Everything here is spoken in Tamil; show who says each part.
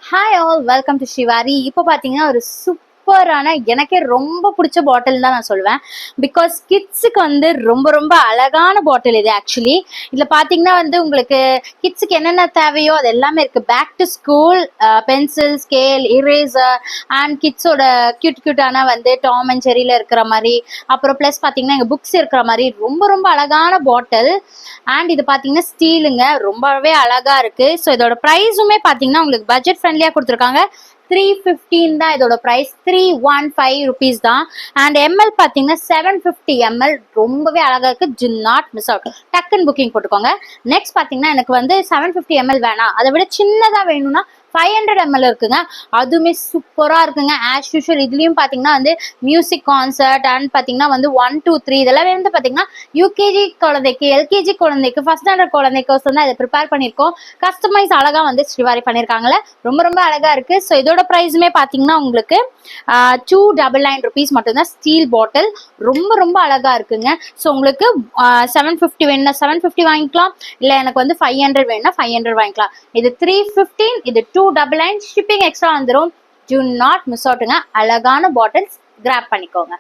Speaker 1: Hi all, welcome to Shivari. இப்போ பார்த்தீங்கன்னா ஒரு சூப்பரான எனக்கே ரொம்ப பிடிச்ச பாட்டில் தான் நான் சொல்லுவேன். பிகாஸ் கிட்ஸுக்கு வந்து ரொம்ப ரொம்ப அழகான பாட்டில் இது. ஆக்சுவலி இதில் பார்த்தீங்கன்னா வந்து உங்களுக்கு கிட்ஸுக்கு என்னென்ன தேவையோ அது எல்லாமே இருக்குது. Back to school pencil, scale, eraser and கிட்ஸோட கியூட்டான வந்து டாம் அண்ட் ஜெரியில் இருக்கிற மாதிரி, அப்புறம் ப்ளஸ் பார்த்தீங்கன்னா எங்கள் புக்ஸ் இருக்கிற மாதிரி ரொம்ப ரொம்ப அழகான பாட்டில். அண்ட் இது பார்த்தீங்கன்னா ஸ்டீலுங்க, ரொம்பவே அழகாக இருக்குது. ஸோ இதோட ப்ரைஸுமே பார்த்தீங்கன்னா உங்களுக்கு பட்ஜெட் ஃப்ரெண்ட்லியாக கொடுத்துருக்காங்க. 315 தான் இதோட ப்ரைஸ். 315 rupees தான். அண்ட் எம்எல் பார்த்தீங்கன்னா 750 ml, ரொம்பவே அழகாக இருக்குது. டு நாட் மிஸ் அவுட், டக்குன்னு புக்கிங் போட்டுக்கோங்க. நெக்ஸ்ட் பார்த்தீங்கன்னா எனக்கு வந்து 750 ml வேணாம், அதை விட சின்னதாக வேணும்னா 500 ml இருக்குங்க. அதுவுமே சூப்பராக இருக்குங்க. ஆஸ் யூஷுவல் இதுலேயும் பார்த்தீங்கன்னா வந்து மியூசிக் கான்சர்ட் அண்ட் பார்த்தீங்கன்னா வந்து 1, 2, 3 இதெல்லாம் வந்து பார்த்தீங்கன்னா யூகேஜி குழந்தைக்கு, எல்கேஜி குழந்தைக்கு, ஃபர்ஸ்ட் ஸ்டாண்டர்ட் குழந்தைக்கோசம் தான் இதை ப்ரிப்பேர் பண்ணியிருக்கோம். கஸ்டமைஸ் அழகாக வந்து ஸ்ரீவாரி பண்ணியிருக்காங்களே, ரொம்ப ரொம்ப அழகாக இருக்குது. ஸோ இதோட ப்ரைஸுமே பார்த்தீங்கன்னா உங்களுக்கு 299 rupees மட்டும்தான். ஸ்டீல் பாட்டில் ரொம்ப ரொம்ப அழகாக இருக்குங்க. ஸோ உங்களுக்கு 750 வேணும்னா 750 வாங்கிக்கலாம், இல்லை எனக்கு வந்து 500 வேணும்னா 500 வாங்கிக்கலாம். இது 315, இது 299, ஷிப்பிங் எக்ஸ்ட்ரா வந்துடும். டு நாட் மிஸ் அவுட்டுங்க. அழகான பாட்டில்ஸ் கிராப் பண்ணிக்கோங்க.